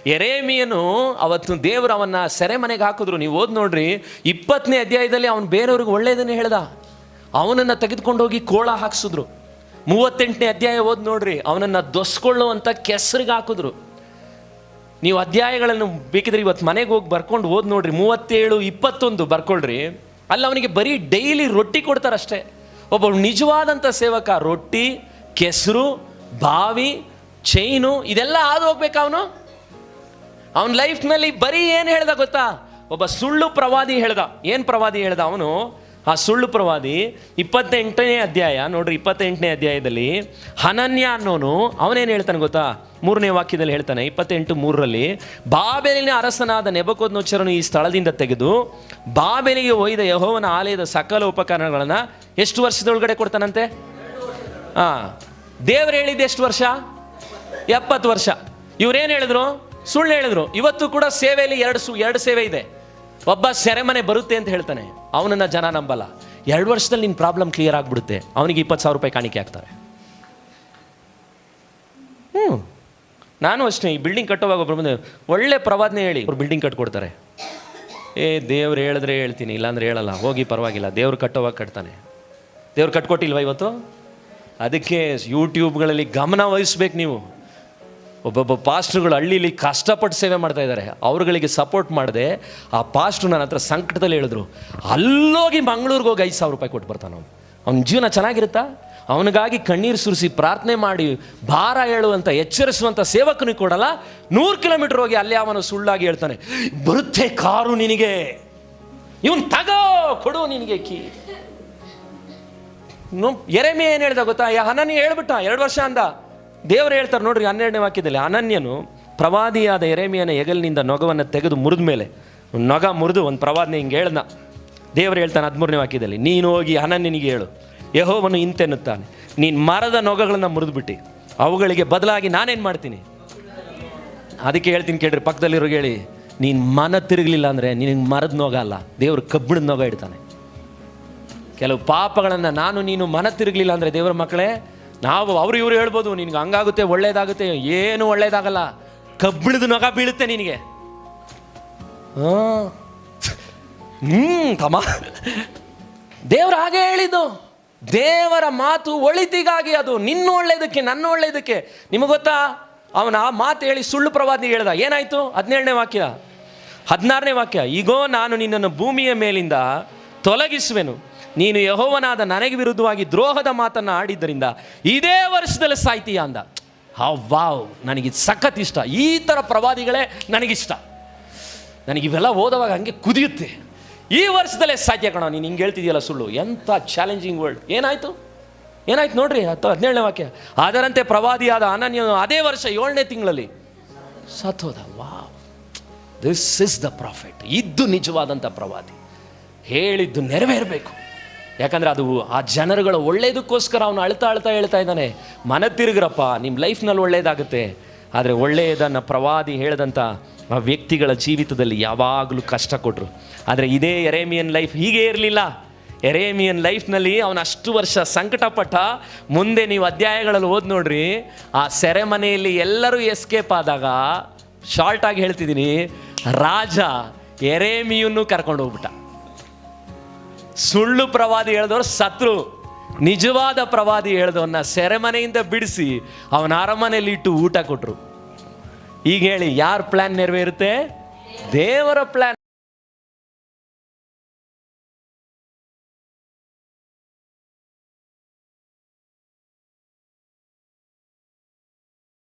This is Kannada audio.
ಯೆರೆಮೀಯನು ಅವತ್ತು ದೇವರು ಅವನ್ನ ಸೆರೆಮನೆಗೆ ಹಾಕಿದ್ರು. ನೀವು ಓದ್ ನೋಡ್ರಿ 20ನೇ ಅಧ್ಯಾಯದಲ್ಲಿ ಅವನು ಬೇರೆಯವ್ರಿಗೆ ಒಳ್ಳೆಯದನ್ನೇ ಹೇಳ್ದ. ಅವನನ್ನು ತೆಗೆದುಕೊಂಡೋಗಿ ಕೋಳ ಹಾಕ್ಸಿದ್ರು. 38ನೇ ಅಧ್ಯಾಯ ಓದ್ ನೋಡ್ರಿ, ಅವನನ್ನು ದೊಸ್ಕೊಳ್ಳುವಂಥ ಕೆಸರಿಗೆ ಹಾಕಿದ್ರು. ನೀವು ಅಧ್ಯಾಯಗಳನ್ನು ಬೇಕಿದ್ರೆ ಇವತ್ತು ಮನೆಗೆ ಹೋಗಿ ಬರ್ಕೊಂಡು ಓದ್ ನೋಡ್ರಿ, 37, 21 ಬರ್ಕೊಳ್ರಿ. ಅಲ್ಲಿ ಅವನಿಗೆ ಬರೀ ಡೈಲಿ ರೊಟ್ಟಿ ಕೊಡ್ತಾರಷ್ಟೇ. ಒಬ್ಬ ನಿಜವಾದಂಥ ಸೇವಕ ರೊಟ್ಟಿ, ಕೆಸರು, ಬಾವಿ, ಚೈನು ಇದೆಲ್ಲ ಹಾದು ಹೋಗ್ಬೇಕಾ ಅವನು? ಅವನ ಲೈಫ್ನಲ್ಲಿ ಬರೀ ಏನು ಹೇಳ್ದ ಗೊತ್ತಾ? ಒಬ್ಬ ಸುಳ್ಳು ಪ್ರವಾದಿ ಹೇಳ್ದ. ಏನು ಪ್ರವಾದಿ ಹೇಳ್ದ ಅವನು? ಆ ಸುಳ್ಳು ಪ್ರವಾದಿ 28ನೇ ಅಧ್ಯಾಯ ನೋಡ್ರಿ, 28ನೇ ಅಧ್ಯಾಯದಲ್ಲಿ ಹನನ್ಯ ಅನ್ನೋನು ಅವನೇನು ಹೇಳ್ತಾನೆ ಗೊತ್ತಾ? 3ನೇ ವಾಕ್ಯದಲ್ಲಿ ಹೇಳ್ತಾನೆ, 28:3ರಲ್ಲಿ, ಬಾಬೆಲಿನ ಅರಸನಾದ ನೆಬೂಕದ್ನೆಚ್ಚರನು ಈ ಸ್ಥಳದಿಂದ ತೆಗೆದು ಬಾಬೆಲಿಗೆ ಒಯ್ದ ಯೆಹೋವನ ಆಲಯದ ಸಕಲ ಉಪಕರಣಗಳನ್ನು ಎಷ್ಟು ವರ್ಷದೊಳಗಡೆ ಕೊಡ್ತಾನಂತೆ? ದೇವ್ರು ಹೇಳಿದ್ದು ಎಷ್ಟು ವರ್ಷ? 70 ವರ್ಷ. ಇವ್ರೇನು ಹೇಳಿದ್ರು? ಸುಳ್ಳು ಹೇಳಿದ್ರು. ಇವತ್ತು ಕೂಡ ಸೇವೆಯಲ್ಲಿ ಎರಡು ಸೇವೆ ಇದೆ. ಒಬ್ಬ ಸೆರೆಮನೆ ಬರುತ್ತೆ ಅಂತ ಹೇಳ್ತಾನೆ, ಅವನನ್ನು ಜನ ನಂಬಲ್ಲ. 2 ವರ್ಷದಲ್ಲಿ ನಿನ್ನ ಪ್ರಾಬ್ಲಮ್ ಕ್ಲಿಯರ್ ಆಗಿಬಿಡುತ್ತೆ. ಅವನಿಗೆ 20,000 ರೂಪಾಯಿ ಕಾಣಿಕೆ ಹಾಕ್ತಾರೆ. ನಾನು ಅಷ್ಟೇ, ಈ ಬಿಲ್ಡಿಂಗ್ ಕಟ್ಟುವಾಗ ಒಬ್ಬರು ಬಂದು ಒಳ್ಳೆ ಪ್ರವಾದನೆ ಹೇಳಿ ಅವ್ರು ಬಿಲ್ಡಿಂಗ್ ಕಟ್ಕೊಡ್ತಾರೆ. ದೇವ್ರು ಹೇಳಿದ್ರೆ ಹೇಳ್ತೀನಿ, ಇಲ್ಲಾಂದ್ರೆ ಹೇಳಲ್ಲ, ಹೋಗಿ ಪರವಾಗಿಲ್ಲ. ದೇವ್ರು ಕಟ್ಟೋವಾಗ ಕಟ್ತಾನೆ. ದೇವ್ರು ಕಟ್ಕೊಟ್ಟಿಲ್ವ ಇವತ್ತು? ಅದಕ್ಕೆ ಯೂಟ್ಯೂಬ್ಗಳಲ್ಲಿ ಗಮನ ವಹಿಸ್ಬೇಕು ನೀವು. ಒಬ್ಬೊಬ್ಬ ಪಾಸ್ಟ್ರುಗಳು ಹಳ್ಳಿಲಿ ಕಷ್ಟಪಟ್ಟು ಸೇವೆ ಮಾಡ್ತಾ ಇದ್ದಾರೆ. ಅವ್ರುಗಳಿಗೆ ಸಪೋರ್ಟ್ ಮಾಡಿದೆ. ಆ ಪಾಸ್ಟ್ರು ನನ್ನ ಹತ್ರ ಸಂಕಟದಲ್ಲಿ ಹೇಳಿದ್ರು, ಅಲ್ಲೋಗಿ ಮಂಗಳೂರಿಗೆ ಹೋಗಿ 5,000 ರೂಪಾಯಿ ಕೊಟ್ಟು ಬರ್ತಾನೆ. ಅವ್ನ ಜೀವನ ಚೆನ್ನಾಗಿರುತ್ತಾ? ಅವನಿಗಾಗಿ ಕಣ್ಣೀರು ಸುರಿಸಿ ಪ್ರಾರ್ಥನೆ ಮಾಡಿ ಭಾರ ಹೇಳುವಂಥ ಎಚ್ಚರಿಸುವಂಥ ಸೇವಕನಿಗೆ ಕೊಡಲ್ಲ. 100 ಕಿಲೋಮೀಟರ್ ಹೋಗಿ ಅಲ್ಲೇ ಅವನು ಸುಳ್ಳಾಗಿ ಹೇಳ್ತಾನೆ, ಬರುತ್ತೆ ಕಾರು ನಿನಗೆ, ಇವನ್ ತಗೋ, ಕೊಡು ನಿನಗೆ ಕೀ. ಯೆರೆಮೀಯ ಏನು ಹೇಳ್ದ ಗೊತ್ತಾ? ಹನನ್ಯ ಹೇಳ್ಬಿಟ್ಟ 2 ವರ್ಷ ಅಂದ. ದೇವರು ಹೇಳ್ತಾರೆ ನೋಡ್ರಿ 12ನೇ ವಾಕ್ಯದಲ್ಲಿ, ಅನನ್ಯನು ಪ್ರವಾದಿಯಾದ ಯೆರೆಮೀಯನ ಹೆಗಲಿನಿಂದ ನೊಗವನ್ನು ತೆಗೆದು ಮುರಿದ ಮೇಲೆ, ನೊಗ ಮುರಿದು ಒಂದು ಪ್ರವಾದನೆ ಹಿಂಗೆ ಹೇಳ್ದ. ದೇವರು ಹೇಳ್ತಾನೆ 13ನೇ ವಾಕ್ಯದಲ್ಲಿ, ನೀನು ಹೋಗಿ ಅನನ್ಯನಿಗೆ ಹೇಳು, ಯೆಹೋವನು ಇಂತೆನ್ನುತ್ತಾನೆ, ನೀನು ಮರದ ನೊಗಗಳನ್ನು ಮುರಿದ್ಬಿಟ್ಟು ಅವುಗಳಿಗೆ ಬದಲಾಗಿ ನಾನೇನು ಮಾಡ್ತೀನಿ? ಅದಕ್ಕೆ ಹೇಳ್ತೀನಿ ಕೇಳ್ರಿ, ಪಕ್ಕದಲ್ಲಿರೋಗೆ ಹೇಳಿ, ನೀನು ಮನ ತಿರುಗಲಿಲ್ಲ ಅಂದರೆ ನಿನಗೆ ಮರದ ನೊಗ ಅಲ್ಲ, ದೇವರು ಕಬ್ಬಿಣದ ನೊಗ ಇಡ್ತಾನೆ. ಕೆಲವು ಪಾಪಗಳನ್ನು ನಾನು ನೀನು ಮನ ತಿರುಗಲಿಲ್ಲ ಅಂದರೆ ದೇವರ ಮಕ್ಕಳೇ, ನಾವು ಇವರು ಹೇಳ್ಬೋದು ನಿನಗೆ ಹಂಗಾಗುತ್ತೆ ಒಳ್ಳೇದಾಗುತ್ತೆ, ಏನು ಒಳ್ಳೇದಾಗಲ್ಲ, ಕಬ್ಬಿಣದ ನೊಗ ಬೀಳುತ್ತೆ ನಿನಗೆ. ತಮ್ಮ, ದೇವ್ರು ಹಾಗೆ ಹೇಳಿದ್ದು. ದೇವರ ಮಾತು ಒಳಿತಿಗಾಗಿ, ಅದು ನಿನ್ನ ಒಳ್ಳೇದಕ್ಕೆ, ನನ್ನ ಒಳ್ಳೇದಕ್ಕೆ. ನಿಮಗೆ ಗೊತ್ತಾ, ಅವನ ಆ ಮಾತು ಹೇಳಿ ಸುಳ್ಳು ಪ್ರವಾದಿ ಹೇಳ್ದ. ಏನಾಯ್ತು? 17ನೇ ವಾಕ್ಯ, 16ನೇ ವಾಕ್ಯ, ಈಗೋ ನಾನು ನಿನ್ನನ್ನು ಭೂಮಿಯ ಮೇಲಿಂದ ತೊಲಗಿಸುವೆನು, ನೀನು ಯೆಹೋವನಾದ ನನಗೆ ವಿರುದ್ಧವಾಗಿ ದ್ರೋಹದ ಮಾತನ್ನು ಆಡಿದ್ದರಿಂದ ಇದೇ ವರ್ಷದಲ್ಲಿ ಸಾಯ್ತೀಯ ಅಂದ. ವಾವ್, ನನಗಿದು ಸಖತ್ ಇಷ್ಟ. ಈ ಥರ ಪ್ರವಾದಿಗಳೇ ನನಗಿಷ್ಟ. ನನಗಿವೆಲ್ಲ ಓದುವಾಗ ಹಂಗೆ ಕುದಿಯುತ್ತೆ. ಈ ವರ್ಷದಲ್ಲೇ ಸಾಧ್ಯ ಕಣೋ, ನೀನು ಹಿಂಗೆ ಹೇಳ್ತಿದೆಯಲ್ಲ ಸುಳ್ಳು. ಎಂಥ ಚಾಲೆಂಜಿಂಗ್ ವರ್ಲ್ಡ್. ಏನಾಯಿತು ನೋಡ್ರಿ 17ನೇ ವಾಕ್ಯ, ಅದರಂತೆ ಪ್ರವಾದಿಯಾದ ಅನನ್ಯನು ಅದೇ ವರ್ಷ 7ನೇ ತಿಂಗಳಲ್ಲಿ ಸತ್ತೋದ. Wow, this is the profit. ಇದು ನಿಜವಾದಂಥ ಪ್ರವಾದಿ. ಹೇಳಿದ್ದು ನೆರವೇರಬೇಕು. ಯಾಕಂದರೆ ಅದು ಆ ಜನರುಗಳ ಒಳ್ಳೆಯದಕ್ಕೋಸ್ಕರ ಅವನು ಅಳ್ತಾ ಹೇಳ್ತಾ ಇದ್ದಾನೆ, ಮನ ತಿರುಗ್ರಪ್ಪ, ನಿಮ್ಮ ಲೈಫ್ನಲ್ಲಿ ಒಳ್ಳೆಯದಾಗುತ್ತೆ. ಆದರೆ ಒಳ್ಳೆಯದನ್ನು ಪ್ರವಾದಿ ಹೇಳಿದಂಥ ಆ ವ್ಯಕ್ತಿಗಳ ಜೀವಿತದಲ್ಲಿ ಯಾವಾಗಲೂ ಕಷ್ಟ ಕೊಟ್ಟರು. ಆದರೆ ಇದೇ ಯೆರೆಮೀಯನ್ ಲೈಫ್ ಹೀಗೆ ಇರಲಿಲ್ಲ. ಯೆರೆಮೀಯನ್ ಲೈಫ್ನಲ್ಲಿ ಅವನು ಅಷ್ಟು ವರ್ಷ ಸಂಕಟಪಟ್ಟ. ಮುಂದೆ ನೀವು ಅಧ್ಯಾಯಗಳಲ್ಲಿ ಓದಿ ನೋಡ್ರಿ, ಆ ಸೆರೆಮನೆಯಲ್ಲಿ ಎಲ್ಲರೂ ಎಸ್ಕೇಪ್ ಆದಾಗ, ಶಾರ್ಟಾಗಿ ಹೇಳ್ತಿದ್ದೀನಿ, ರಾಜ ಯೆರೆಮೀಯನನ್ನು ಕರ್ಕೊಂಡು ಹೋಗ್ಬಿಟ್ಟ. ಸುಳ್ಳು ಪ್ರವಾದಿ ಹೇಳಿದವರು ಸತ್ರು, ನಿಜವಾದ ಪ್ರವಾದಿ ಹೇಳಿದವನ್ನ ಸೆರೆಮನೆಯಿಂದ ಬಿಡಿಸಿ ಅವನ ಅರಮನೆಯಲ್ಲಿ ಇಟ್ಟು ಊಟ ಕೊಟ್ಟರು. ಈಗ ಹೇಳಿ, ಯಾರ ಪ್ಲ್ಯಾನ್ ನೆರವೇರುತ್ತೆ? ದೇವರ ಪ್ಲ್ಯಾನ್.